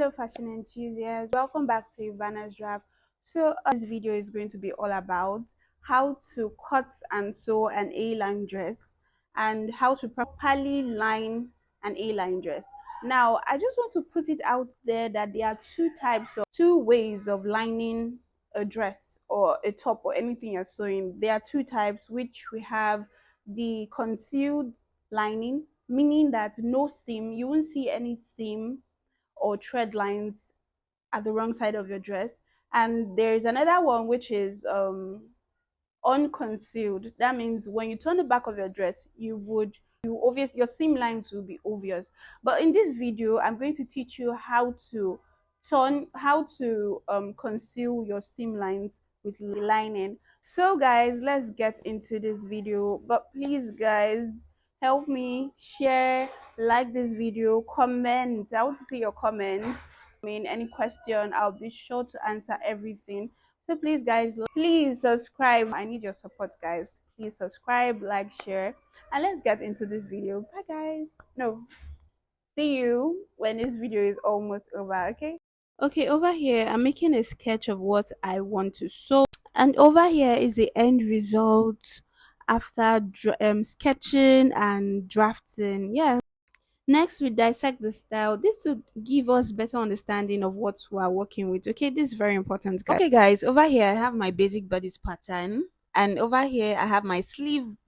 Hello fashion enthusiasts, welcome back to Ivana's Draft. This video is going to be all about how to cut and sew an A-line dress and how to properly line an A-line dress. Now I just want to put it out there that there are two ways of lining a dress or a top or anything you're sewing. There are two types, which we have the concealed lining, meaning that no seam, you won't see any seam or thread lines at the wrong side of your dress. And there's another one which is unconcealed. That means when you turn the back of your dress, your seam lines will be obvious. But in this video, I'm going to teach you how to conceal your seam lines with lining. So guys, let's get into this video. But please guys, help me share, like this video, comment. I want to see your comments. I mean, any question, I'll be sure to answer everything. So please guys, please subscribe. I need your support guys. Please subscribe, like, share, and let's get into this video. Bye guys. No, see you when this video is almost over. Okay, over here I'm making a sketch of what I want to sew, and over here is the end result after sketching and drafting. Yeah, next we dissect the style. This would give us better understanding of what we are working with. Okay, this is very important guys. Okay guys, over here I have my basic bodice pattern, and over here I have my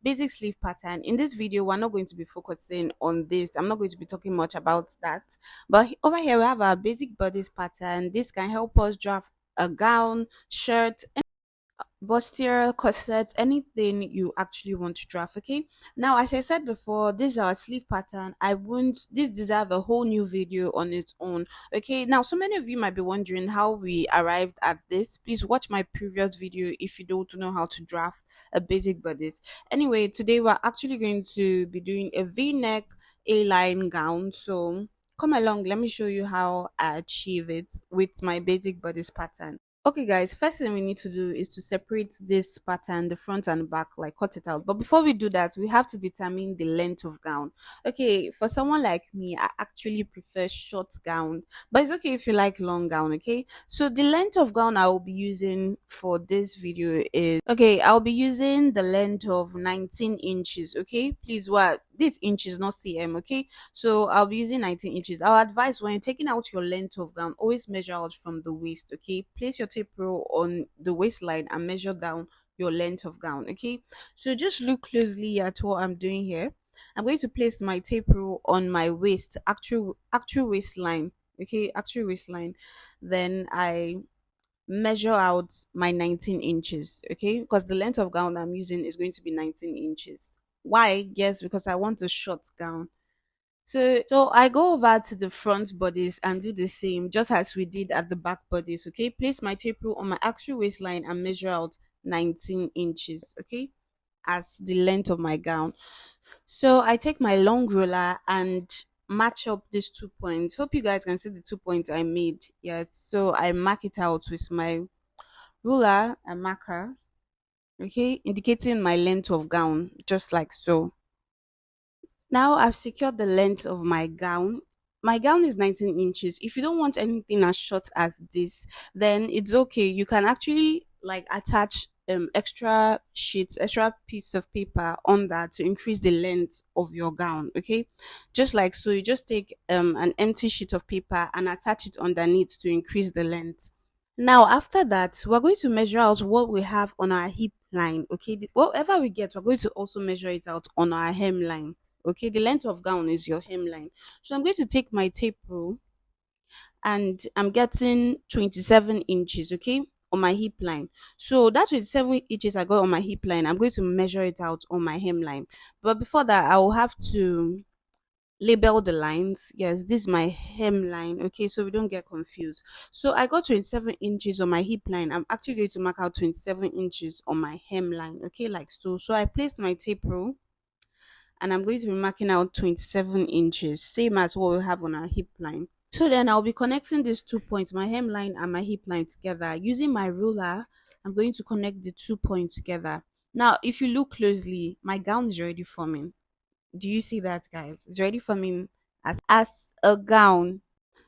basic sleeve pattern. In this video we're not going to be focusing on this. I'm not going to be talking much about that, but over here we have our basic bodice pattern. This can help us draft a gown, shirt, bustier, corset, anything you actually want to draft. Okay, now as I said before, this is our sleeve pattern. I won't this deserve a whole new video on its own. Okay, now so many of you might be wondering how we arrived at this. Please watch my previous video if you don't know how to draft a basic bodice. Anyway, today we're actually going to be doing a v-neck a-line gown, so come along, let me show you how I achieve it with my basic bodice pattern. Okay guys, first thing we need to do is to separate this pattern, the front and the back, like cut it out. But before we do that, we have to determine the length of gown. Okay, for someone like me, I actually prefer short gown, but it's okay if you like long gown. Okay, so the length of gown I will be using for this video is, okay, I'll be using the length of 19 inches. Okay, please, what, this inches, not cm. Okay, so I'll be using 19 inches. I'll advise when you're taking out your length of gown, always measure out from the waist. Okay, place your tape rule on the waistline and measure down your length of gown. Okay, so just look closely at what I'm doing here. I'm going to place my tape rule on my waist, actual waistline. Okay, actual waistline. Then I measure out my 19 inches. Okay, because the length of gown I'm using is going to be 19 inches. Why? Yes, because I want a short gown. So I go over to the front bodice and do the same, just as we did at the back bodice. Okay, place my tape rule on my actual waistline and measure out 19 inches. Okay, as the length of my gown. So I take my long ruler and match up these 2 points. Hope you guys can see the 2 points I made. Yes, so I mark it out with my ruler and marker. Okay, indicating my length of gown, just like so. Now I've secured the length of my gown. My gown is 19 inches. If you don't want anything as short as this, then it's okay. You can actually like attach extra sheets, extra piece of paper on that to increase the length of your gown. Okay, just like so. You just take an empty sheet of paper and attach it underneath to increase the length. Now, after that, we're going to measure out what we have on our hip line. Okay, whatever we get, we're going to also measure it out on our hemline. Okay, the length of gown is your hemline. So I'm going to take my tape rule and I'm getting 27 inches. Okay, on my hip line. So that 27 inches I got on my hip line, I'm going to measure it out on my hemline. But before that, I will have to label the lines. Yes, this is my hemline. Okay, so we don't get confused. So I got 27 inches on my hip line. I'm actually going to mark out 27 inches on my hemline. Okay, like so. So I placed my tape rule and I'm going to be marking out 27 inches, same as what we have on our hip line. So then I'll be connecting these 2 points, my hemline and my hip line, together. Using my ruler, I'm going to connect the 2 points together. Now, if you look closely, my gown is already forming. Do you see that, guys? It's already forming as a gown.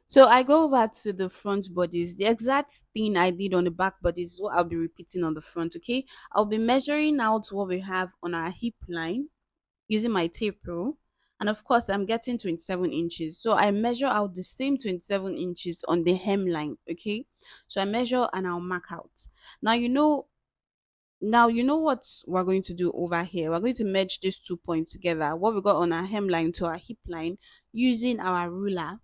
So I go over to the front bodies. The exact thing I did on the back bodies is what I'll be repeating on the front, okay? I'll be measuring out what we have on our hip line using my tape rule. And of course, I'm getting 27 inches. So I measure out the same 27 inches on the hemline, okay? So I measure and I'll mark out. Now, what we're going to do over here. We're going to merge these 2 points together. What we got on our hemline to our hip line using our ruler.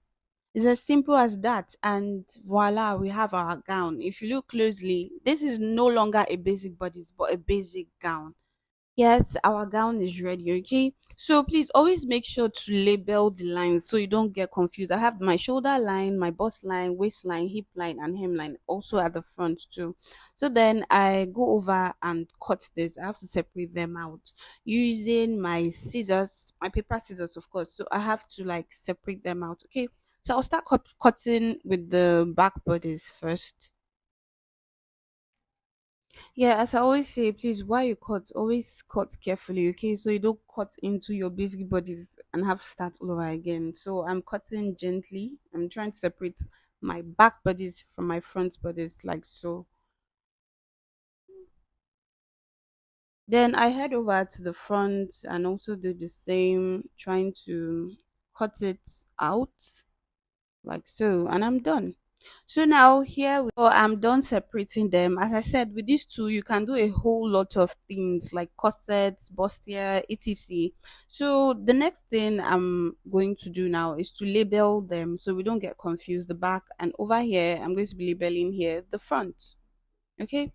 It's as simple as that, and voila, we have our gown. If you look closely, this is no longer a basic bodice, but a basic gown. Yes, our gown is ready, okay? So please always make sure to label the lines so you don't get confused. I have my shoulder line, my bust line, waistline, hip line, and hemline also at the front too. So then I go over and cut this. I have to separate them out using my scissors, my paper scissors, of course. So I have to like separate them out, okay? So I'll start cutting with the back bodies first. Yeah, as I always say, please, while you cut, always cut carefully, okay? So you don't cut into your busy bodies and have to start all over again. So I'm cutting gently. I'm trying to separate my back bodies from my front bodies, like so. Then I head over to the front and also do the same, trying to cut it out like so, and I'm done. So now here I'm done separating them. As I said, with these two you can do a whole lot of things like corsets, bustier, etc. So the next thing I'm going to do now is to label them so we don't get confused. The back, and over here I'm going to be labeling here the front. Okay,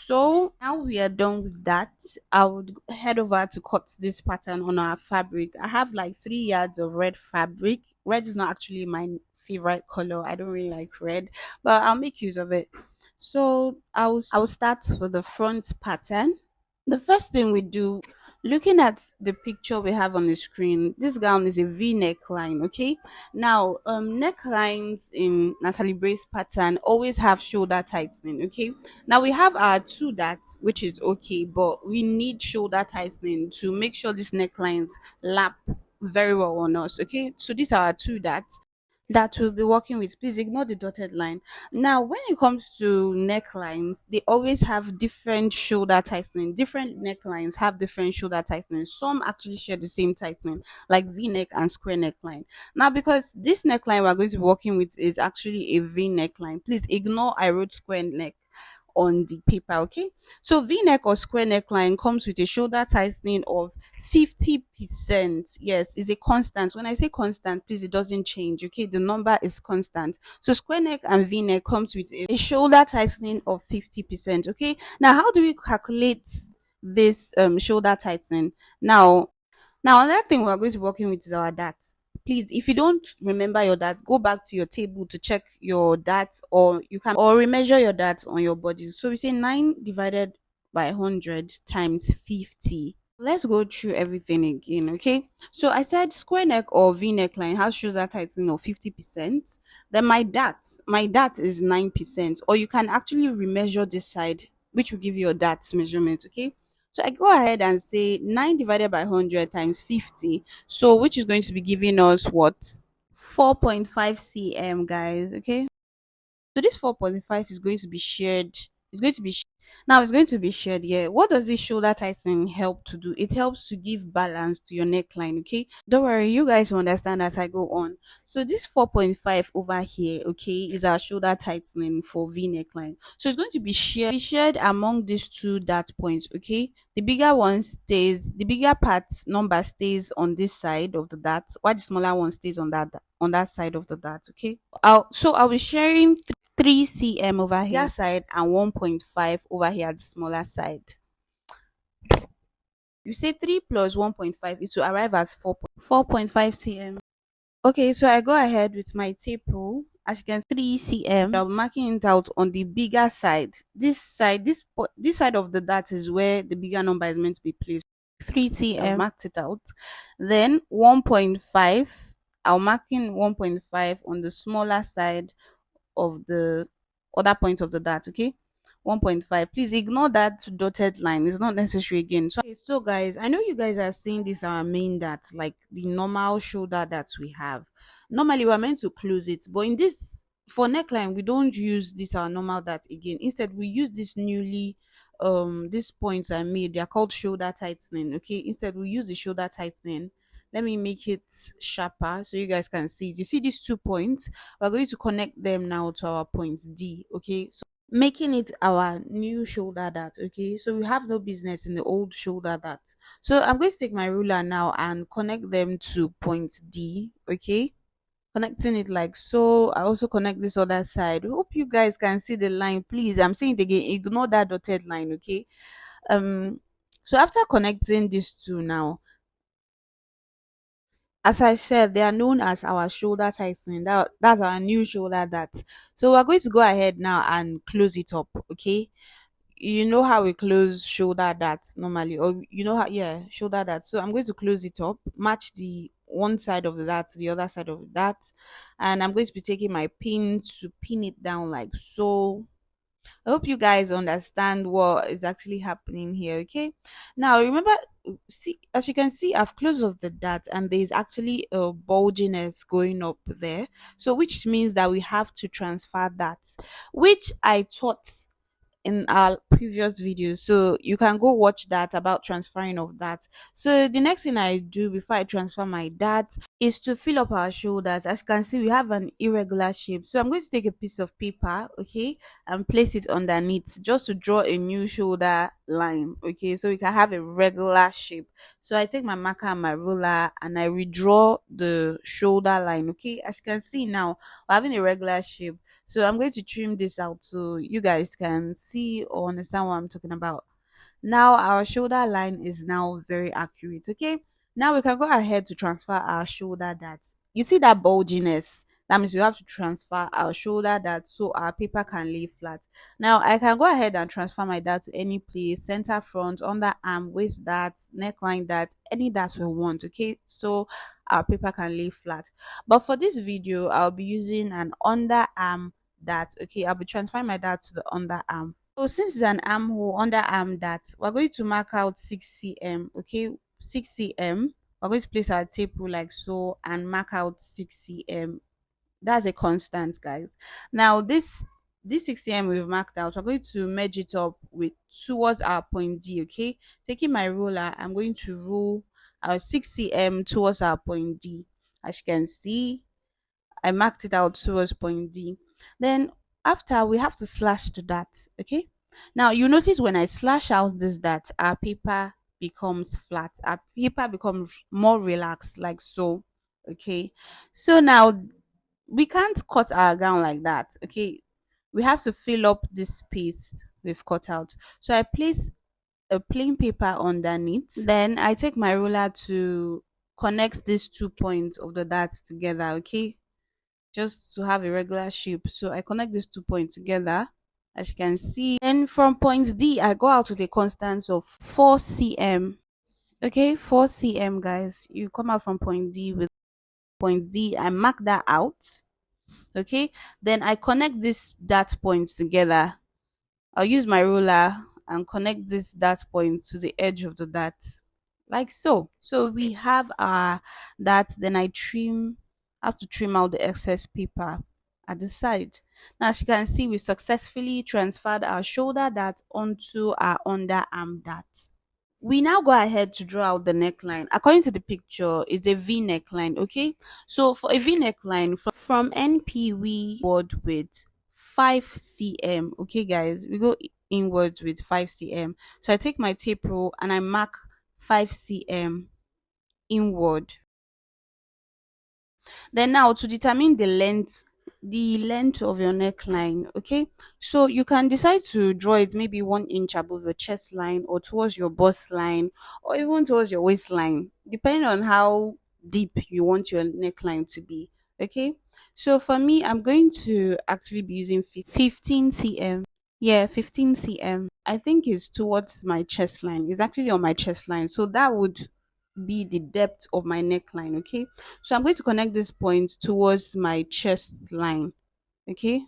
so now we are done with that. I would head over to cut this pattern on our fabric. I have like 3 yards of red fabric. Red is not actually my favorite color. I don't really like red, but I'll make use of it. So I'll start with the front pattern. The first thing we do, looking at the picture we have on the screen, this gown is a v neckline. Okay, now necklines in Natalie Bray's pattern always have shoulder tightening. Okay, now we have our two darts, which is okay, but we need shoulder tightening to make sure these necklines lap very well on us. Okay, so these are our two darts that we'll be working with. Please ignore the dotted line. Now, when it comes to necklines, they always have different shoulder tightening. Different necklines have different shoulder tightening. Some actually share the same tightening, like V-neck and square neckline. Now, because this neckline we're going to be working with is actually a V neckline, please ignore I wrote square neck on the paper, okay? So v-neck or square neckline comes with a shoulder tightening of 50%. Yes, is a constant. When I say constant, please, it doesn't change, okay? The number is constant. So square neck and v-neck comes with a shoulder tightening of 50%, okay? Now how do we calculate this shoulder tightening? Now, another thing we're going to be working with is our DAT. Please, if you don't remember your DAT, go back to your table to check your DAT, or you can or remeasure your DAT on your body. So we say 9 divided by 100 times 50. Let's go through everything again, okay? So I said square neck or V neckline has shoulder tightening of 50%. Then my DAT is 9%, or you can actually remeasure this side, which will give you your DAT measurement, okay? So I go ahead and say 9 divided by 100 times 50. So which is going to be giving us what? 4.5 cm, guys. Okay. So this 4.5 is going to be shared. It's going to be now it's going to be shared here. What does this shoulder tightening help to do? It helps to give balance to your neckline, okay? Don't worry, you guys will understand as I go on. So this 4.5 over here, okay, is our shoulder tightening for V neckline. So it's going to be shared among these two dart points, okay? The bigger part number stays on this side of the dart, while the smaller one stays on that side of the dart, okay? I'll be sharing 3 cm over here side and 1.5 over here at the smaller side. You say 3 plus 1.5 is to arrive at 4.5 cm. Okay, so I go ahead with my tape rule. As you can see, 3 cm. I'm marking it out on the bigger side. This side of the dart is where the bigger number is meant to be placed. 3 cm. I've marked it out. Then 1.5. I'll marking 1.5 on the smaller side of the other point of the dart, okay? 1.5. Please ignore that dotted line, it's not necessary again. So, okay, so guys, I know you guys are seeing this our main dart, like the normal shoulder that we have. Normally we're meant to close it, but in this, for neckline, we don't use this our normal dart again. Instead we use this newly these points I made, they're called shoulder tightening. Okay, instead we use the shoulder tightening. Let me make it sharper so you guys can see it. You see these 2 points, we're going to connect them now to our points D. Okay, so making it our new shoulder dart. Okay, so we have no business in the old shoulder dart. So I'm going to take my ruler now and connect them to point D. Okay, connecting it like so. I also connect this other side. Hope you guys can see the line. Please, I'm saying it again, ignore that dotted line. Okay, um so after connecting these two now, as I said, they are known as our shoulder tightening. That's our new shoulder dart. So we're going to go ahead now and close it up. Okay, you know how we close shoulder dart normally, or you know how, yeah, shoulder dart. So I'm going to close it up, match the one side of the dart to the other side of that, and I'm going to be taking my pin to pin it down like so. I hope you guys understand what is actually happening here. Okay, now remember, see, as you can see, I've closed off the dart and there's actually a bulginess going up there, so which means that we have to transfer that, which I taught in our previous videos, so you can go watch that about transferring of that. So the next thing I do before I transfer my dart is to fill up our shoulders. As you can see, we have an irregular shape, so I'm going to take a piece of paper, okay, and place it underneath just to draw a new shoulder line. Okay, so we can have a regular shape. So I take my marker and my ruler and I redraw the shoulder line. Okay, as you can see now, we're having a regular shape. So I'm going to trim this out so you guys can see or understand what I'm talking about. Now our shoulder line is now very accurate. Okay, now we can go ahead to transfer our shoulder dart. You see that bulginess, that means we have to transfer our shoulder dart so our paper can lay flat. Now I can go ahead and transfer my dart to any place: center, front, underarm, waist dart, neckline dart, any dart we want. Okay, so our paper can lay flat. But for this video I'll be using an underarm dart. Okay, I'll be transferring my dart to the underarm. So since it's an armhole, underarm dart, we're going to mark out 6 cm. Okay, 6 cm. We're going to place our tape rule like so and mark out 6 cm. That's a constant, guys. Now this 6 cm we've marked out, we're going to merge it up with towards our point D. Okay, taking my ruler, I'm going to rule our 6 cm towards our point D. As you can see, I marked it out towards point D. Then after, we have to slash the dart. Okay, now you notice when I slash out this dart, our paper becomes flat, our paper becomes more relaxed like so. Okay, so now we can't cut our gown like that. Okay, we have to fill up this space we've cut out. So I place a plain paper underneath, then I take my ruler to connect these 2 points of the dart together. Okay, just to have a regular shape. So I connect these 2 points together, as you can see. And from point D, I go out with a constance of 4 cm. Okay, 4 cm, guys. You come out from point D with point D. I mark that out. Okay, then I connect this dart points together. I'll use my ruler and connect this dart point to the edge of the dart like so. So we have our dart. Then I have to trim out the excess paper at the side. Now as you can see, we successfully transferred our shoulder dart onto our underarm dart. We now go ahead to draw out the neckline. According to the picture, it's a v neckline. Okay, so for a v neckline, from NP we word with 5 cm. Okay guys, we go inwards with 5 cm. So I take my tape rule and I mark 5 cm inward. Then now to determine the length of your neckline. Okay, so you can decide to draw it maybe 1 inch above your chest line, or towards your bust line, or even towards your waistline, depending on how deep you want your neckline to be. Okay, so for me, I'm going to actually be using 15 cm. Yeah, 15 cm. I think is towards my chest line. It's actually on my chest line, so that would be the depth of my neckline. Okay, so I'm going to connect this point towards my chest line. Okay,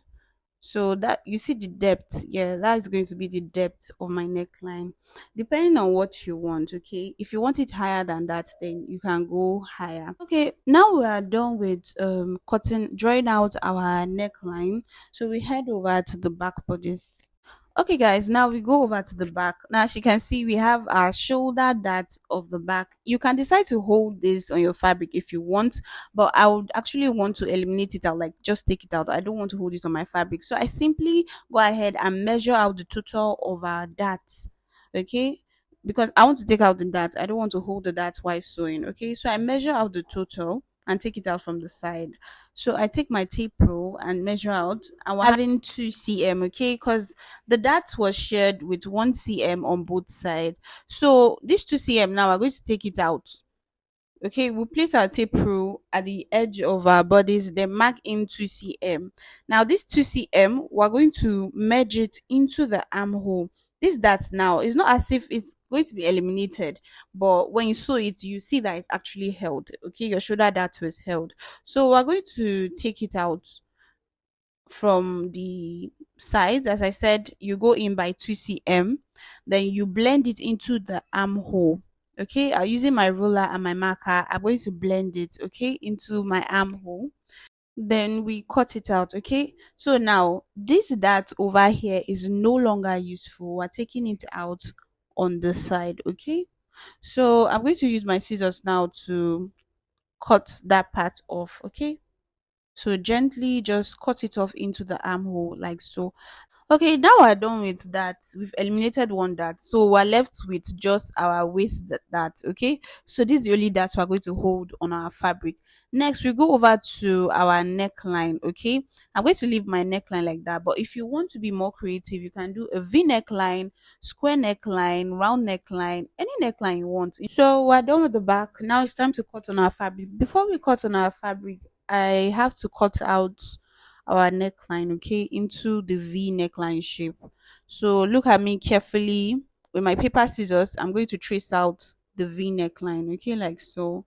So that you see the depth, yeah, that is going to be the depth of my neckline, depending on what you want. Okay, if you want it higher than that, then you can go higher. Okay, now we are done with cutting, drawing out our neckline. So we head over to the back bodice. Okay, guys, now we go over to the back. Now, as you can see, we have our shoulder dart of the back. You can decide to hold this on your fabric if you want, but I would actually want to eliminate it out, like just take it out. I don't want to hold it on my fabric. So I simply go ahead and measure out the total of our darts. Okay, because I want to take out the darts. I don't want to hold the darts while sewing. Okay, so I measure out the total and take it out from the side. So I take my tape rule and measure out, and we're having 2 cm, okay, because the dart was shared with 1 cm on both sides. So this 2 cm, now we're going to take it out. Okay, we'll place our tape rule at the edge of our bodies, then mark in 2 cm. Now this 2 cm, we're going to merge it into the armhole. This dart now is not as if it's going to be eliminated, but when you sew it, you see that it's actually held. Okay, your shoulder dart was held. So we're going to take it out from the sides. As I said, you go in by 2 cm, then you blend it into the armhole. Okay, I'm using my ruler and my marker. I'm going to blend it, okay, into my armhole. Then we cut it out. Okay, so now this dart over here is no longer useful. We're taking it out on the side. Okay, so I'm going to use my scissors now to cut that part off. Okay, so gently just cut it off into the armhole like so. Okay, now we're done with that. We've eliminated one dart, so we're left with just our waist dart. Okay, so this is the only dart we're going to hold on our fabric. Next, we go over to our neckline. Okay, I'm going to leave my neckline like that, but if you want to be more creative, you can do a v neckline, square neckline, round neckline, any neckline you want. So we're done with the back. Now it's time to cut on our fabric. Before we cut on our fabric, I have to cut out our neckline, okay, into the v neckline shape. So look at me carefully. With my paper scissors, I'm going to trace out the v neckline, okay, like so.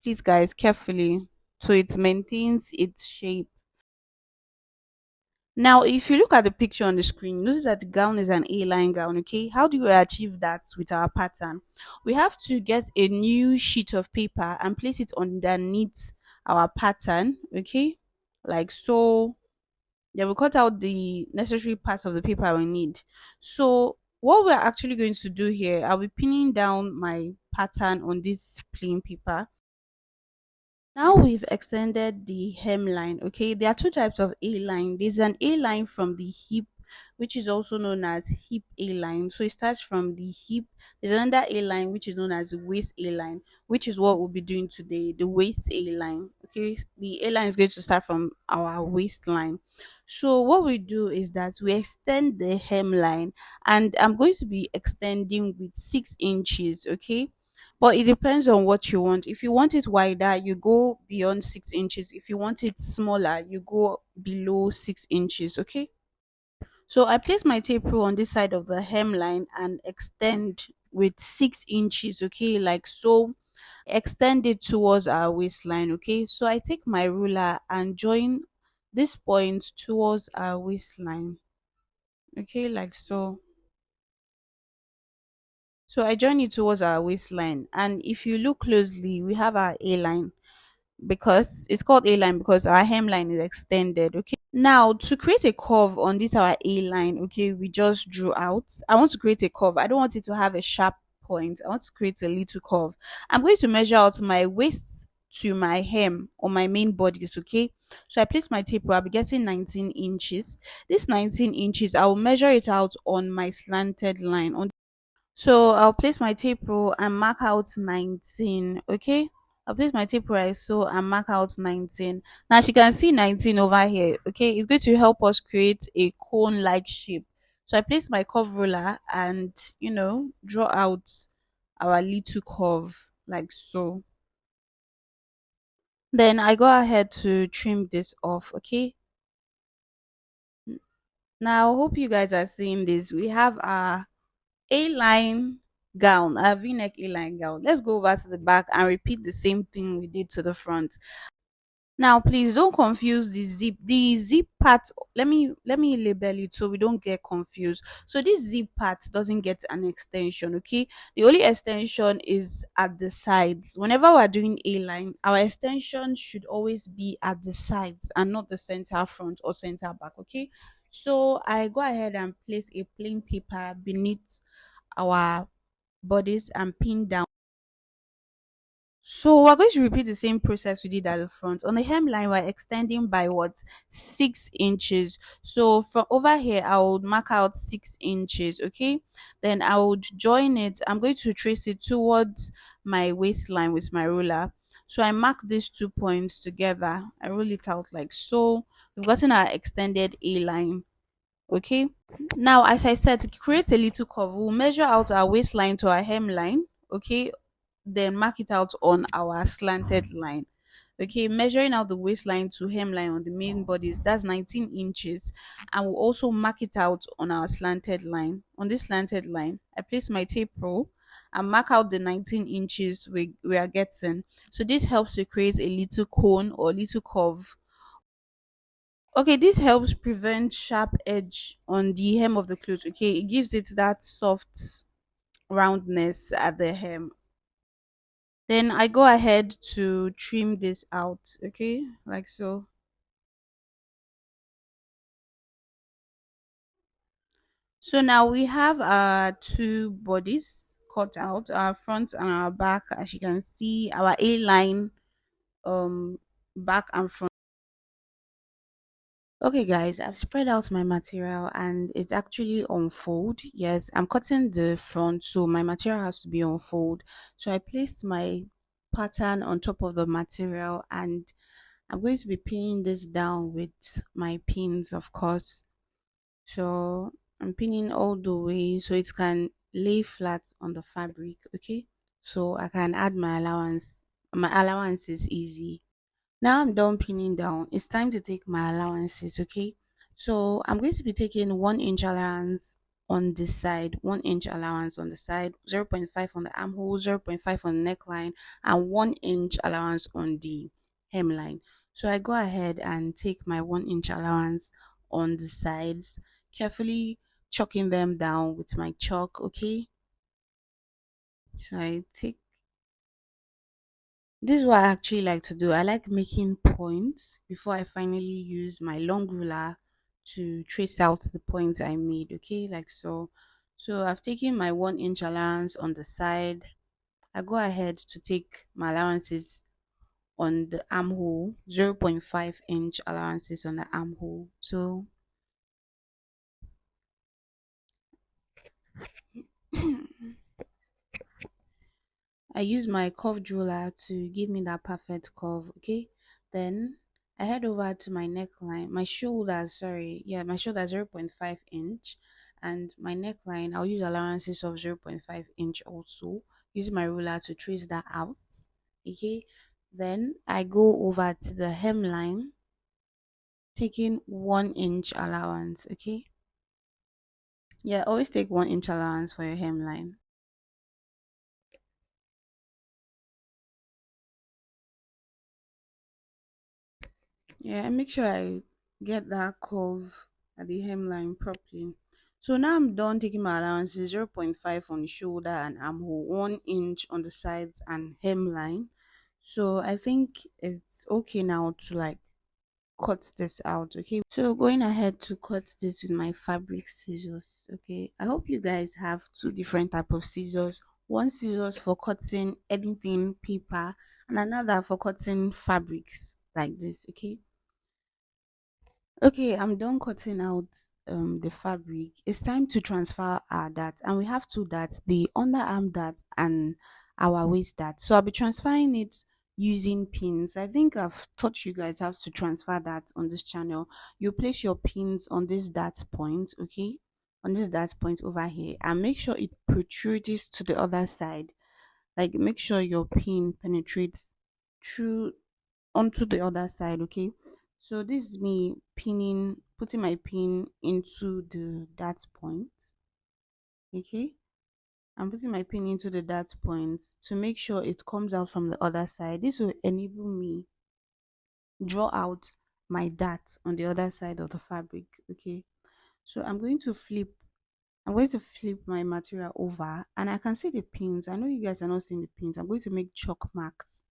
Please guys, carefully, so it maintains its shape. Now, if you look at the picture on the screen, notice that the gown is an A-line gown, okay? How do we achieve that with our pattern? We have to get a new sheet of paper and place it underneath our pattern, okay? Like so. Then we cut out the necessary parts of the paper we need. So what we're actually going to do here, I'll be pinning down my pattern on this plain paper. Now we've extended the hemline. Okay, there are two types of A line. There's an A line from the hip, which is also known as hip A line. So it starts from the hip. There's another A line which is known as the waist A line, which is what we'll be doing today, the waist A line. Okay, the A line is going to start from our waistline. So what we do is that we extend the hemline, and I'm going to be extending with 6 inches. Okay, but it depends on what you want. If you want it wider, you go beyond 6 inches. If you want it smaller, you go below 6 inches. Okay. So I place my tape rule on this side of the hemline and extend with 6 inches. Okay, like so. Extend it towards our waistline. Okay. So I take my ruler and join this point towards our waistline. Okay, like so. So I join it towards our waistline, and if you look closely, we have our A line, because it's called A line because our hemline is extended. Okay. Now to create a curve on this our A line, okay, we just drew out. I want to create a curve. I don't want it to have a sharp point. I want to create a little curve. I'm going to measure out my waist to my hem on my main bodice. Okay. So I place my tape. I'll be getting 19 inches. This 19 inches, I will measure it out on my slanted line. So I'll place my tape rule and mark out 19. Okay. I'll place my tape right so and mark out 19. Now she can see 19 over here. Okay. It's going to help us create a cone like shape. So I place my curve ruler and, draw out our little curve like so. Then I go ahead to trim this off. Okay. Now I hope you guys are seeing this. We have our A-line gown, a v-neck A-line gown. Let's go over to the back and repeat the same thing we did to the front. Now, please don't confuse the zip. The zip part, let me label it so we don't get confused. So this zip part doesn't get an extension, okay? The only extension is at the sides. Whenever we're doing a line, our extension should always be at the sides and not the center front or center back, okay? So I go ahead and place a plain paper beneath our bodies and pin down. So we're going to repeat the same process we did at the front. On the hemline, we're extending by what? 6 inches. So from over here, I would mark out 6 inches, okay? Then I would join it. I'm going to trace it towards my waistline with my ruler. So I mark these 2 points together. I roll it out like so. We've gotten our extended A line. Okay. Now, as I said, to create a little curve, we'll measure out our waistline to our hemline. Okay, then mark it out on our slanted line. Okay, measuring out the waistline to hemline on the main bodies, that's 19 inches. And we'll also mark it out on our slanted line. On this slanted line, I place my tape roll and mark out the 19 inches we are getting. So this helps to create a little cone or little curve. Okay, this helps prevent sharp edge on the hem of the clothes. Okay, it gives it that soft roundness at the hem. Then I go ahead to trim this out, okay, like so. So now we have our two bodies cut out, our front and our back. As you can see, our A line, back and front. Okay, guys, I've spread out my material and it's actually on fold. Yes, I'm cutting the front, so my material has to be on fold. So I placed my pattern on top of the material and I'm going to be pinning this down with my pins, of course. So I'm pinning all the way so it can lay flat on the fabric, okay? So I can add my allowance. My allowance is easy. Now I'm done pinning down. It's time to take my allowances, okay? So I'm going to be taking 1 inch allowance on this side, 1 inch allowance on the side, zero point 0.5 on the armhole, zero point 0.5 on the neckline, and 1 inch allowance on the hemline. So I go ahead and take my 1 inch allowance on the sides, carefully chalking them down with my chalk, okay? So I take this is what I actually like to do. I like making points before I finally use my long ruler to trace out the points I made. Okay, like so. So I've taken my 1 inch allowance on the side. I go ahead to take my allowances on the armhole, zero point 0.5 inch allowances on the armhole. So I use my curved ruler to give me that perfect curve, okay? Then I head over to my neckline, my shoulder, sorry, yeah, my shoulder 0 0.5 inch, and my neckline, I'll use allowances of 0 0.5 inch also, use my ruler to trace that out, okay? Then I go over to the hemline, taking 1 inch allowance, okay? Yeah, always take 1 inch allowance for your hemline. Yeah, and make sure I get that curve at the hemline properly. So now I'm done taking my allowances, zero point 0.5 on the shoulder and armhole, 1 inch on the sides and hemline. So I think it's okay now to like cut this out, okay? So going ahead to cut this with my fabric scissors, okay? I hope you guys have two different type of scissors. One scissors for cutting anything paper and another for cutting fabrics like this, okay? Okay, I'm done cutting out the fabric. It's time to transfer our dart, and we have two darts, the underarm dart and our waist dart. So I'll be transferring it using pins. I think I've taught you guys how to transfer that on this channel. You place your pins on this dart point, okay? On this dart point over here, and make sure it protrudes to the other side. Like make sure your pin penetrates through onto the other side, okay? So this is me pinning, putting my pin into the dart point, okay? I'm putting my pin into the dart point to make sure it comes out from the other side. This will enable me draw out my dart on the other side of the fabric. Okay, so I'm going to flip my material over, and I can see the pins. I know you guys are not seeing the pins. I'm going to make chalk marks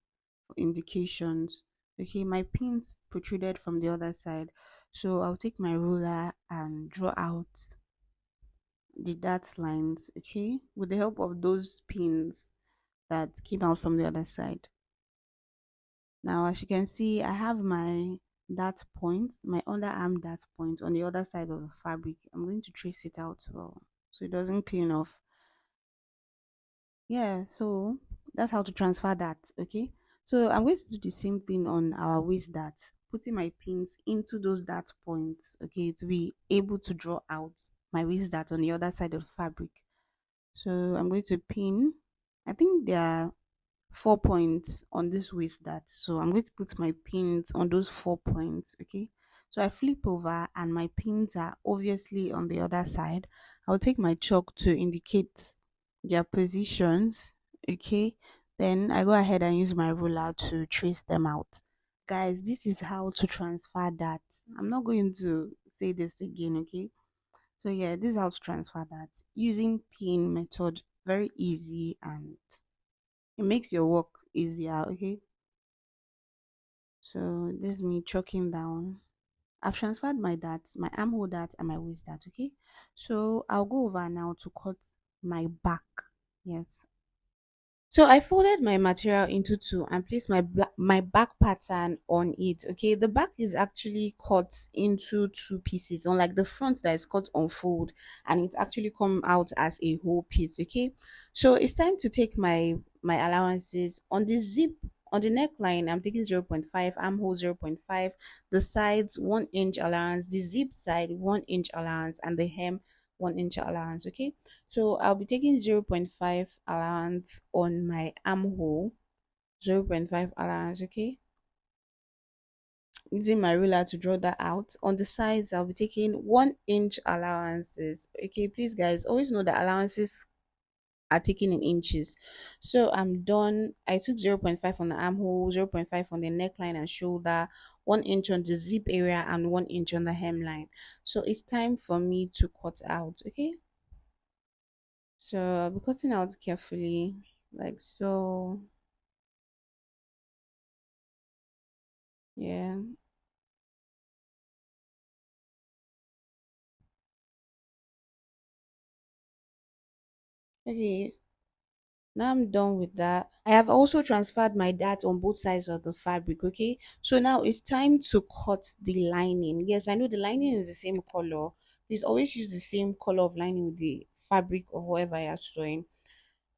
for indications. Okay, my pins protruded from the other side. So I'll take my ruler and draw out the dart lines, okay, with the help of those pins that came out from the other side. Now, as you can see, I have my dart point, my underarm dart point on the other side of the fabric. I'm going to trace it out well so it doesn't clean off. Yeah, so that's how to transfer that, okay? So I'm going to do the same thing on our waist dart, putting my pins into those dart points, okay, to be able to draw out my waist dart on the other side of the fabric. So I'm going to pin, I think there are 4 points on this waist dart. So I'm going to put my pins on those 4 points, okay? So I flip over and my pins are obviously on the other side. I'll take my chalk to indicate their positions, okay? Then I go ahead and use my ruler to trace them out. Guys, this is how to transfer that. I'm not going to say this again, okay? So yeah, this is how to transfer that using pin method. Very easy, and it makes your work easier, okay? So this is me choking down. I've transferred my darts, my armhole dart and my waist dart, okay? So I'll go over now to cut my back. Yes. So I folded my material into two and placed my back pattern on it. Okay, the back is actually cut into two pieces, unlike the front that is cut on fold, and it actually come out as a whole piece. Okay, so it's time to take my allowances on the zip. On the neckline, I'm taking 0.5, armhole 0.5, the sides 1 inch allowance, the zip side 1 inch allowance, and the hem 1 inch allowance. Okay, so I'll be taking 0.5 allowance on my armhole, 0.5 allowance, okay? Using my ruler to draw that out. On the sides, I'll be taking 1 inch allowances. Okay, please guys, always know that allowances are taken in inches. So I'm done. I took 0.5 on the armhole, 0.5 on the neckline and shoulder, 1 inch on the zip area, and 1 inch on the hemline. So it's time for me to cut out, okay? So I'll be cutting out carefully, like so. Yeah. Okay. Now I'm done with that. I have also transferred my dart on both sides of the fabric. Okay. So now it's time to cut the lining. Yes, I know the lining is the same color. Please always use the same color of lining with the fabric or whatever you're sewing.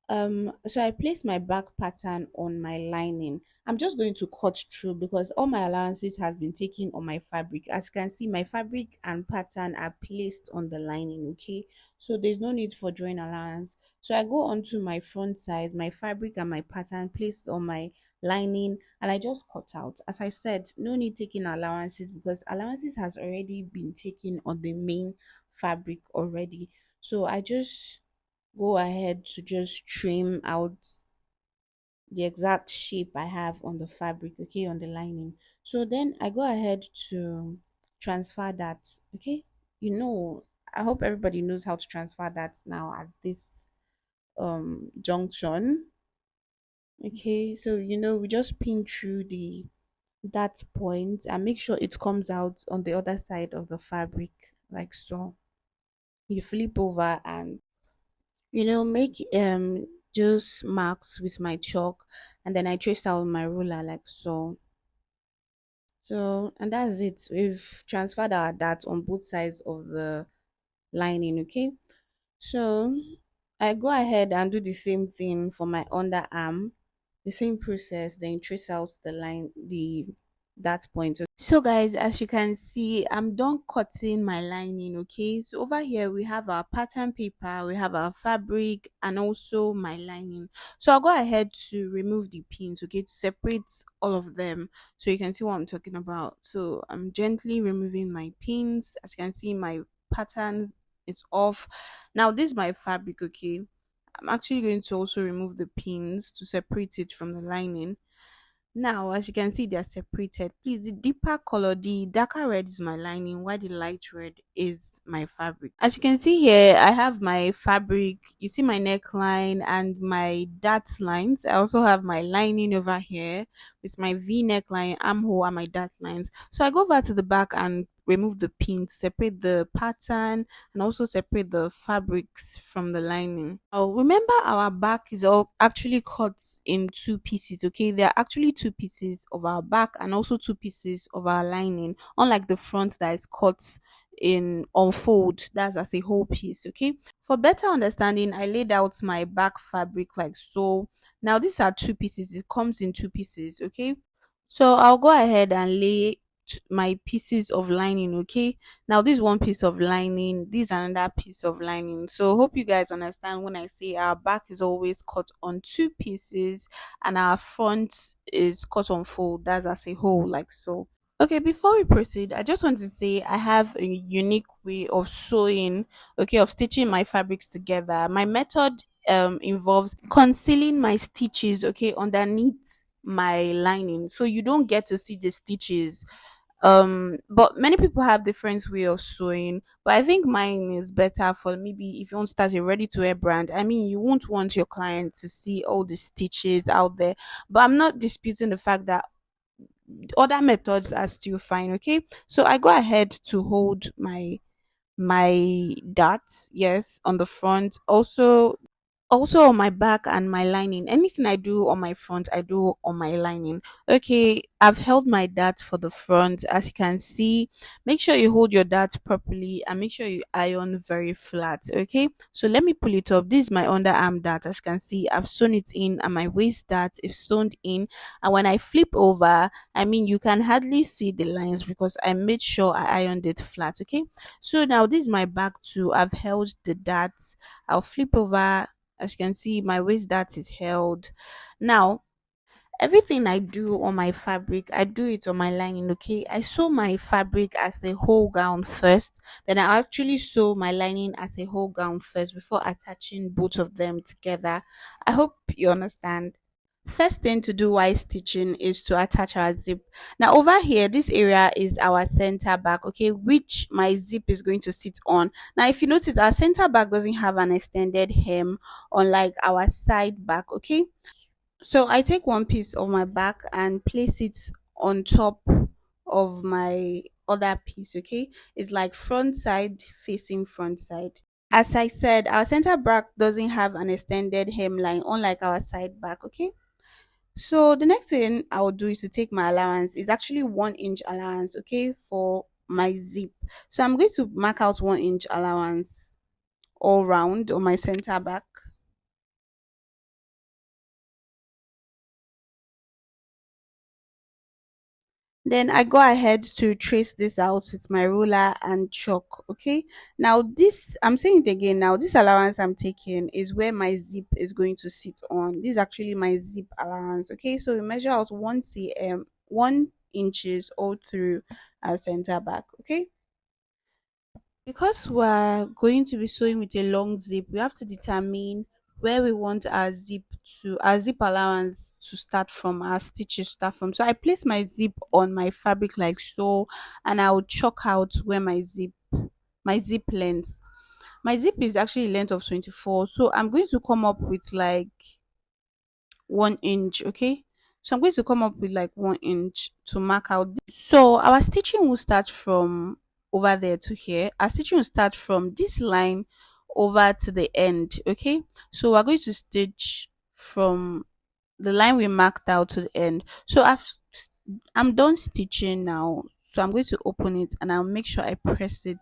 So I placed my back pattern on my lining. I'm just going to cut through because all my allowances have been taken on my fabric. As you can see, my fabric and pattern are placed on the lining, okay? So there's no need for drawing allowance. So I go onto my front side, my fabric and my pattern placed on my lining, and I just cut out. As I said, no need taking allowances because allowances has already been taken on the main fabric already. So I just go ahead to just trim out the exact shape I have on the fabric, okay, on the lining. So then I go ahead to transfer that, okay. I hope everybody knows how to transfer that now at this junction. Okay, so we just pin through the that point and make sure it comes out on the other side of the fabric like so. You flip over and make just marks with my chalk, and then I trace out my ruler like so. So, and that's it. We've transferred our dart on both sides of the lining, okay? So I go ahead and do the same thing for my underarm, the same process, then trace out the line, the that point. So guys, as you can see, I'm done cutting my lining, okay? So over here we have our pattern paper, we have our fabric, and also my lining. So I'll go ahead to remove the pins, okay, to separate all of them so you can see what I'm talking about. So I'm gently removing my pins. As you can see, my pattern is off. Now this is my fabric, okay? I'm actually going to also remove the pins to separate it from the lining. Now, as you can see, they are separated. Please, the deeper color, the darker red is my lining, while the light red is my fabric. As you can see here, I have my fabric. You see my neckline and my dart lines. I also have my lining over here with my V neckline, armhole, and my dart lines. So I go over to the back and remove the pin to separate the pattern and also separate the fabrics from the lining. Oh, remember our back is all actually cut in two pieces, okay? There are actually two pieces of our back and also two pieces of our lining, unlike the front that is cut in on fold, that's as a whole piece, okay? For better understanding, I laid out my back fabric like so. Now these are two pieces, it comes in two pieces, okay? So I'll go ahead and lay my pieces of lining, okay? Now this one piece of lining, this another piece of lining. So hope you guys understand when I say our back is always cut on two pieces and our front is cut on fold, that's as a whole, like so. Okay, before we proceed, I just want to say I have a unique way of sewing, okay, of stitching my fabrics together. My method involves concealing my stitches, okay, underneath my lining, so you don't get to see the stitches. But many people have different way of sewing, but I think mine is better for maybe if you want to start a ready to wear brand. I mean, you won't want your client to see all the stitches out there, but I'm not disputing the fact that other methods are still fine, okay? So I go ahead to hold my darts, yes, on the front, also on my back and my lining. Anything I do on my front, I do on my lining. Okay, I've held my dart for the front. As you can see, make sure you hold your dart properly and make sure you iron very flat. Okay, so let me pull it up. This is my underarm dart. As you can see, I've sewn it in and my waist dart is sewn in. And when I flip over, I mean, you can hardly see the lines because I made sure I ironed it flat. Okay, so now this is my back too. I've held the darts. I'll flip over. As you can see, my waist dart is held. Now, everything I do on my fabric, I do it on my lining, okay? I sew my fabric as a whole gown first, then I actually sew my lining as a whole gown first before attaching both of them together. I hope you understand. First thing to do while stitching is to attach our zip. Now over here, this area is our center back, okay, which my zip is going to sit on. Now if you notice, our center back doesn't have an extended hem unlike our side back, okay? So I take one piece of my back and place it on top of my other piece, okay? It's like front side facing front side. As I said, our center back doesn't have an extended hemline unlike our side back, okay? So the next thing I will do is to take my allowance. It's actually 1 inch allowance, okay, for my zip. So I'm going to mark out 1 inch allowance all round on my center back. Then I go ahead to trace this out with my ruler and chalk. Okay. Now this, I'm saying it again. Now this allowance I'm taking is where my zip is going to sit on. This is actually my zip allowance. Okay. So we measure out 1 cm, 1 inches all through our center back. Okay. Because we're going to be sewing with a long zip, we have to determine where we want our zip allowance to start from, our stitches start from. So I place my zip on my fabric like so, and I will chalk out where my zip length. My zip is actually length of 24, so I'm going to come up with like 1 inch, okay? So I'm going to come up with like 1 inch to mark out. So our stitching will start from over there to here. Our stitching will start from this line over to the end, okay? So we're going to stitch from the line we marked out to the end. So I'm done stitching now. So I'm going to open it and I'll make sure I press it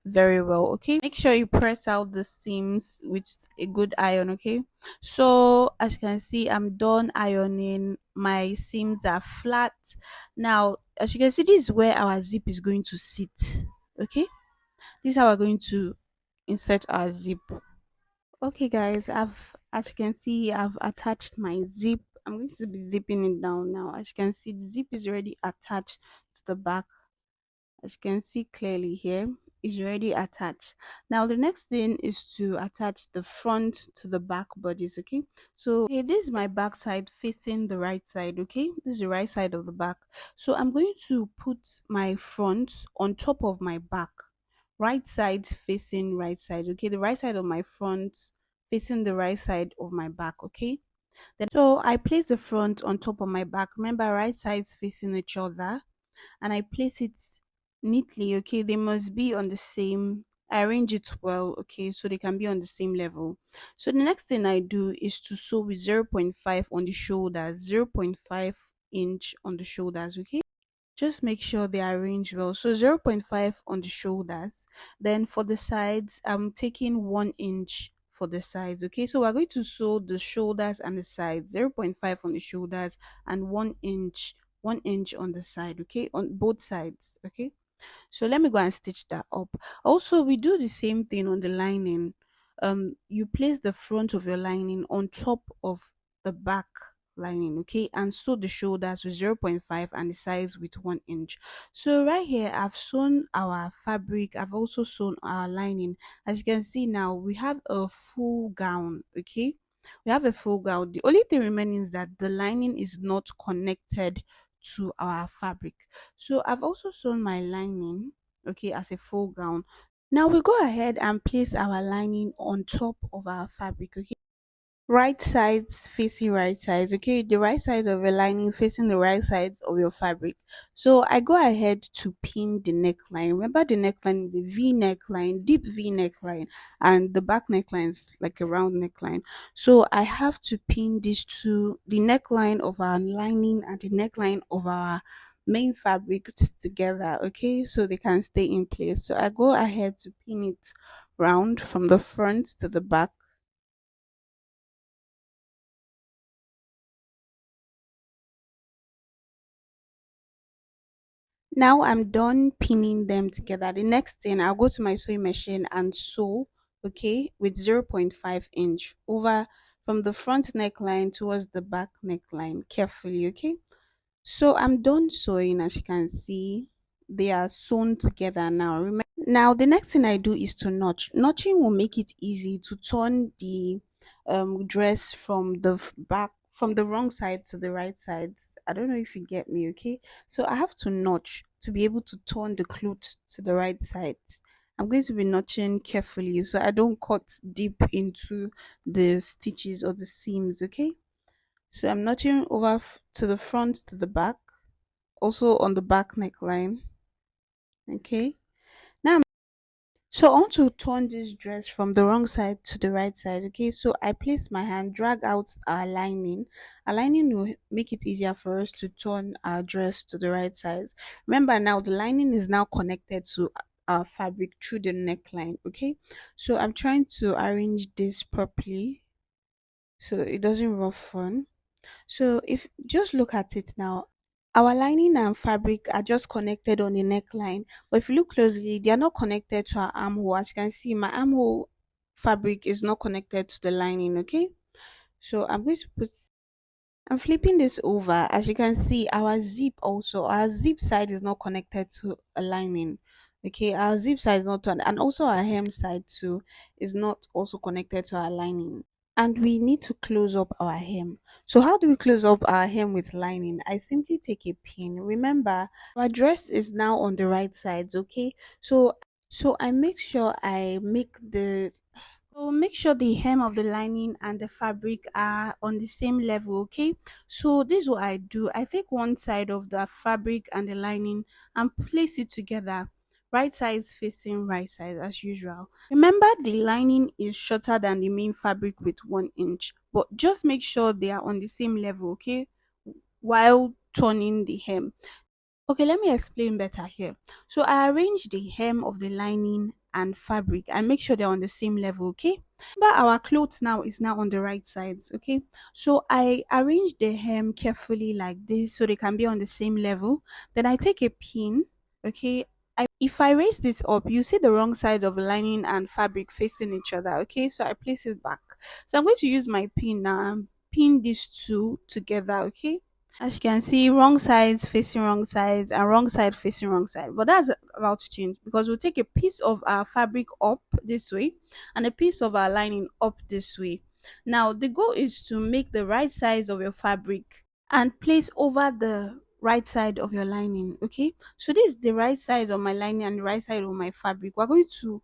very well, okay? Make sure you press out the seams with a good iron, okay? So as you can see, I'm done ironing. My seams are flat. Now, as you can see, this is where our zip is going to sit, okay? This is how we're going to insert our zip. Okay guys, as you can see, I've attached my zip. I'm going to be zipping it down now. As you can see, the zip is already attached to the back, as you can see clearly here. is already attached. Now the next thing is to attach the front to the back bodies. Okay, so okay, this is my back side facing the right side. Okay, this is the right side of the back. So I'm going to put my front on top of my back, right side facing right side. Okay, the right side of my front facing the right side of my back. Okay, then so I place the front on top of my back. Remember, right sides facing each other, and I place it neatly. Okay, they must be on the same. I arrange it well. Okay, so they can be on the same level. So the next thing I do is to sew with 0.5 on the shoulders, 0.5 inch on the shoulders. Okay, just make sure they are arranged well. So 0.5 on the shoulders. Then for the sides, I'm taking 1 inch for the sides. Okay, so we're going to sew the shoulders and the sides, 0.5 on the shoulders and 1 inch, 1 inch on the side. Okay, on both sides. Okay, so let me go and stitch that up. Also, we do the same thing on the lining. You place the front of your lining on top of the back lining, okay, and sew the shoulders with 0.5 and the sides with 1 inch. So right here, I've sewn our fabric. I've also sewn our lining. As you can see now, we have a full gown, okay. We have a full gown. The only thing remaining is that the lining is not connected to our fabric. So I've also sewn my lining, okay, as a full gown. Now we go ahead and place our lining on top of our fabric, okay. Right sides facing right sides, okay, the right side of your lining facing the right side of your fabric. So I go ahead to pin the neckline. Remember, the neckline is the v neckline, deep v neckline, and the back neckline is like a round neckline. So I have to pin these two, the neckline of our lining and the neckline of our main fabric together, okay, so they can stay in place. So I go ahead to pin it round from the front to the back. Now I'm done pinning them together. The next thing, I'll go to my sewing machine and sew, okay, with 0.5 inch over from the front neckline towards the back neckline carefully, okay. So I'm done sewing. As you can see, they are sewn together now. Now the next thing I do is to notch. Notching will make it easy to turn the dress from the back, from the wrong side to the right side. I don't know if you get me, okay? So I have to notch to be able to turn the cloth to the right side. I'm going to be notching carefully so I don't cut deep into the stitches or the seams, okay? So I'm notching over to the front to the back, also on the back neckline, okay? Now so I want to turn this dress from the wrong side to the right side. Okay, so I place my hand, drag out our lining. Our lining will make it easier for us to turn our dress to the right side. Remember now the lining is now connected to our fabric through the neckline. Okay, so I'm trying to arrange this properly so it doesn't roughen. So if just look at it now, our lining and fabric are just connected on the neckline. But if you look closely, they are not connected to our armhole. As you can see, my armhole fabric is not connected to the lining, okay? So I'm going to put I'm flipping this over. As you can see, our zip side is not connected to a lining. Okay, our zip side is not on, and also our hem side too is not also connected to our lining. And we need to close up our hem. So how do we close up our hem with lining? I simply take a pin. Remember, our dress is now on the right sides, okay? So I make sure I make the so make sure the hem of the lining and the fabric are on the same level, okay? So this is what I do. I take one side of the fabric and the lining and place it together. Right sides facing right side as usual. Remember the lining is shorter than the main fabric with 1 inch, but just make sure they are on the same level, okay? While turning the hem. Okay, let me explain better here. So I arrange the hem of the lining and fabric and make sure they're on the same level, okay? But our clothes now is now on the right sides, okay? So I arrange the hem carefully like this so they can be on the same level. Then I take a pin, okay? If I raise this up, you see the wrong side of lining and fabric facing each other, okay? So I place it back. So I'm going to use my pin now and pin these two together, okay? As you can see, wrong sides facing wrong sides and wrong side facing wrong side. But that's about to change because we'll take a piece of our fabric up this way and a piece of our lining up this way. Now, the goal is to make the right size of your fabric and place over the right side of your lining. Okay, so this is the right side of my lining and the right side of my fabric. We're going to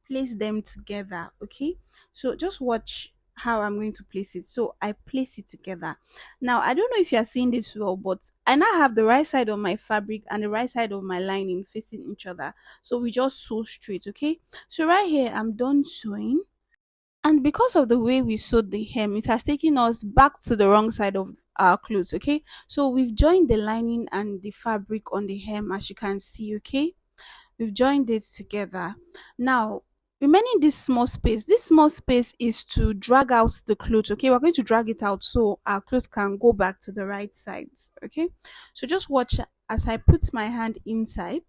place them together. Okay, so just watch how I'm going to place it. So I place it together. Now, I don't know if you are seeing this well, but I now have the right side of my fabric and the right side of my lining facing each other. So we just sew straight. Okay, so right here I'm done sewing, and because of the way we sewed the hem, it has taken us back to the wrong side of our clothes. Okay, so we've joined the lining and the fabric on the hem, as you can see. Okay, we've joined it together. Now, remaining this small space is to drag out the clothes. Okay, we're going to drag it out so our clothes can go back to the right sides. Okay, so just watch as I put my hand inside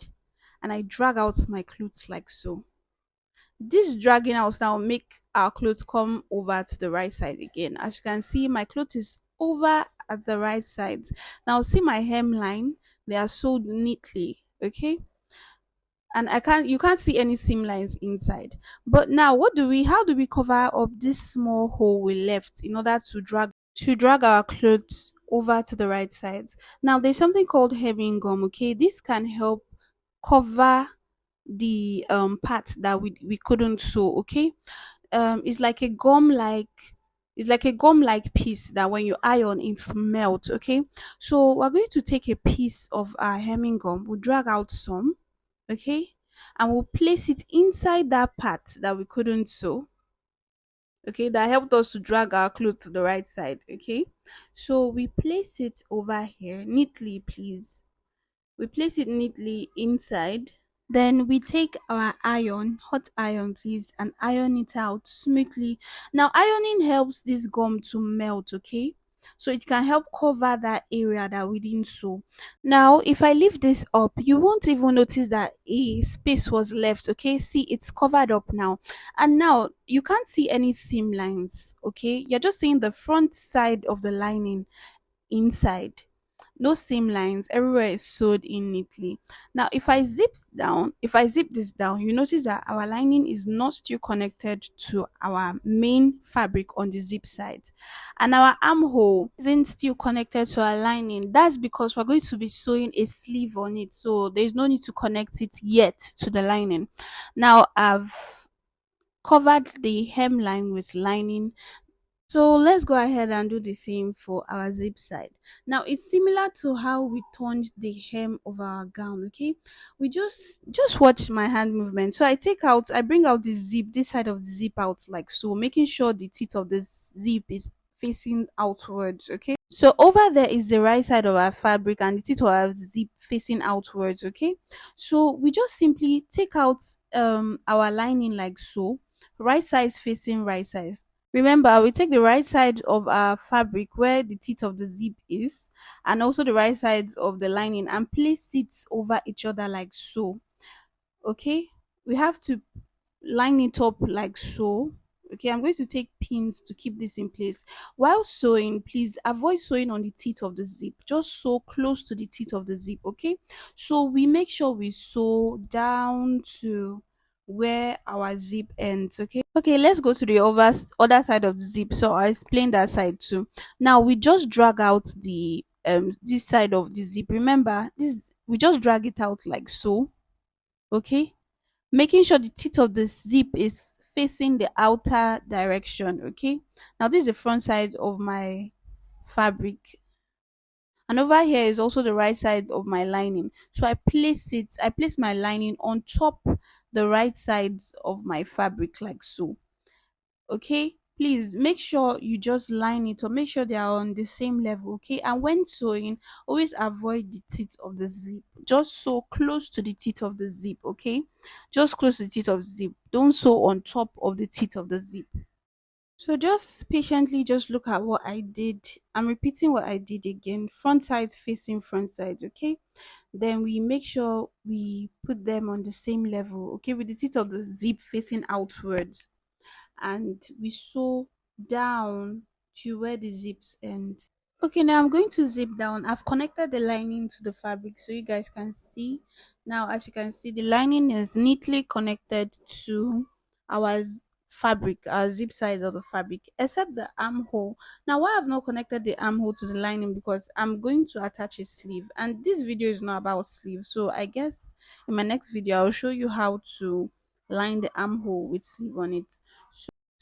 and I drag out my clothes like so. This dragging out now make our clothes come over to the right side again. As you can see, my clothes is over at the right side. Now see my hemline, they are sewed neatly. Okay, and you can't see any seam lines inside. But now how do we cover up this small hole we left in order to drag our clothes over to the right side? Now there's something called hemming gum. Okay, this can help cover the part that we couldn't sew. Okay, it's like a gum like piece that when you iron it melts. Okay, so we're going to take a piece of our hemming gum, we'll drag out some. Okay, and we'll place it inside that part that we couldn't sew. Okay, that helped us to drag our clothes to the right side. Okay, so we place it over here neatly, please. We place it neatly inside. Then we take our iron, hot iron, please, and iron it out smoothly. Now, ironing helps this gum to melt. Okay, so it can help cover that area that we didn't sew. Now, if I leave this up, you won't even notice that a space was left. Okay, see, it's covered up now. And now you can't see any seam lines. Okay, you're just seeing the front side of the lining inside. No seam lines, everywhere is sewed in neatly. Now if I zip this down, you notice that our lining is not still connected to our main fabric on the zip side, and our armhole isn't still connected to our lining. That's because we're going to be sewing a sleeve on it, so there's no need to connect it yet to the lining. Now I've covered the hemline with lining, so let's go ahead and do the same for our zip side. Now it's similar to how we turned the hem of our gown. Okay, we just watch my hand movement. So I bring out the zip, this side of the zip out like so, making sure the teeth of the zip is facing outwards. Okay, so over there is the right side of our fabric and the teeth of our zip facing outwards. Okay, so we just simply take out our lining like so, right size facing right size. Remember, we take the right side of our fabric where the teeth of the zip is, and also the right sides of the lining, and place it over each other like so. Okay, we have to line it up like so. Okay, I'm going to take pins to keep this in place. While sewing, please avoid sewing on the teeth of the zip. Just sew close to the teeth of the zip. Okay, so we make sure we sew down to where our zip ends. Okay, let's go to the other side of the zip. So I'll explain that side too. Now we just drag out the this side of the zip. Remember, this we just drag it out like so. Okay, making sure the teeth of the zip is facing the outer direction. Okay, now this is the front side of my fabric, and over here is also the right side of my lining. So I place my lining on top the right sides of my fabric like so. Okay, please make sure you just line it or make sure they are on the same level. Okay, and when sewing, always avoid the teeth of the zip. Just sew close to the teeth of the zip. Okay, just close to the teeth of the zip, don't sew on top of the teeth of the zip. So just patiently just look at what I did. I'm repeating what I did again. Front sides facing front sides. Okay, then we make sure we put them on the same level. Okay, with the teeth of the zip facing outwards, and we sew down to where the zips end. Okay, now I'm going to zip down. I've connected the lining to the fabric so you guys can see. Now, as you can see, the lining is neatly connected to our fabric, our zip side of the fabric, except the armhole. Now, why I've not connected the armhole to the lining, because I'm going to attach a sleeve, and this video is not about sleeve. So I guess in my next video, I'll show you how to line the armhole with sleeve on it.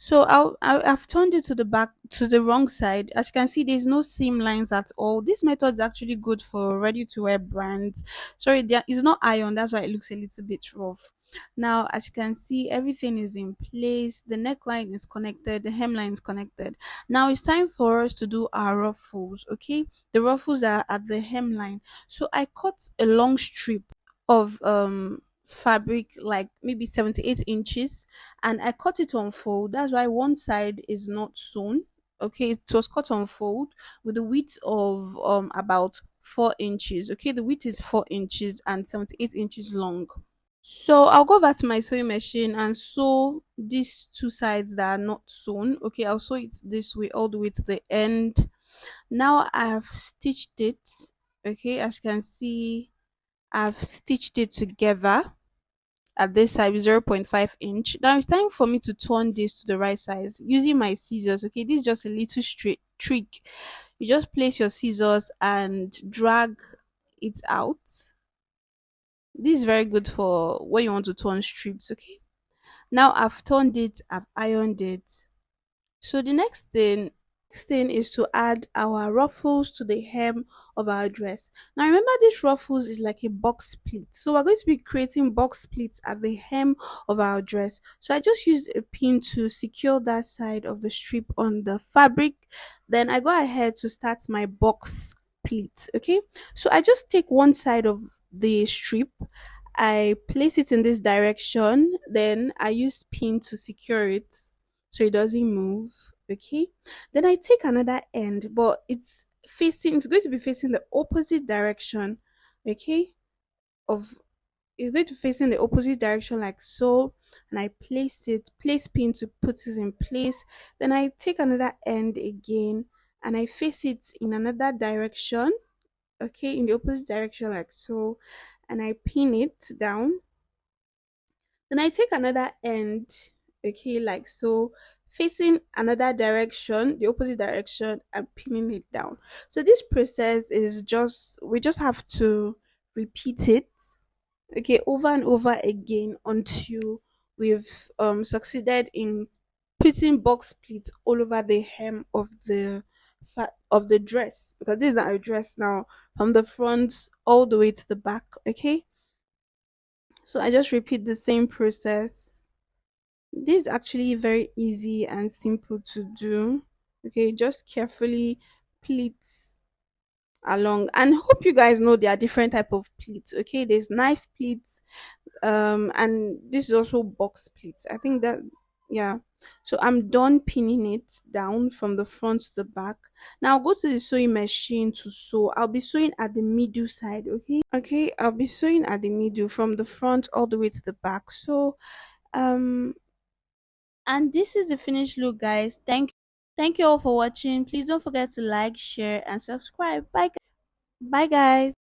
So I've turned it to the back, to the wrong side. As you can see, there's no seam lines at all. This method is actually good for ready to wear brands. Sorry, there is not iron. That's why it looks a little bit rough. Now, as you can see, everything is in place. The neckline is connected. The hemline is connected. Now it's time for us to do our ruffles. Okay, the ruffles are at the hemline. So I cut a long strip of fabric, like maybe 78 inches, and I cut it on fold. That's why one side is not sewn. Okay, it was cut on fold with a width of about 4 inches. Okay, the width is 4 inches and 78 inches long. So I'll go back to my sewing machine and sew these two sides that are not sewn. Okay, I'll sew it this way all the way to the end. Now I've stitched it. Okay, as you can see, I've stitched it together at this side with 0.5 inch. Now it's time for me to turn this to the right size using my scissors. Okay, this is just a little straight trick. You just place your scissors and drag it out. This is very good for when you want to turn strips. Okay, now I've turned it, I've ironed it. So the next thing is to add our ruffles to the hem of our dress. Now remember, this ruffles is like a box split. So we're going to be creating box splits at the hem of our dress. So I just used a pin to secure that side of the strip on the fabric. Then I go ahead to start my box pleat. Okay. So I just take one side of the strip, I place it in this direction, then I use pin to secure it so it doesn't move. Okay, then I take another end, but it's going to be facing the opposite direction. Okay, of it's going to facing the opposite direction like so, and I place pin to put it in place. Then I take another end again and I face it in another direction. Okay, in the opposite direction like so, and I pin it down. Then I take another end, okay, like so, facing another direction, the opposite direction, and pinning it down. So this process is just, we just have to repeat it, okay, over and over again until we've succeeded in putting box pleats all over the hem of the of the dress, because this is not a dress now, from the front all the way to the back. Okay, so I just repeat the same process. This is actually very easy and simple to do. Okay, just carefully pleat along, and hope you guys know there are different type of pleats. Okay, there's knife pleats, and this is also box pleats. I think that, yeah. So I'm done pinning it down from the front to the back. Now I'll go to the sewing machine to sew. I'll be sewing at the middle side. Okay, I'll be sewing at the middle from the front all the way to the back. So um and this is the finished look, guys. Thank you all for watching. Please don't forget to like, share, and subscribe. Bye, bye, guys.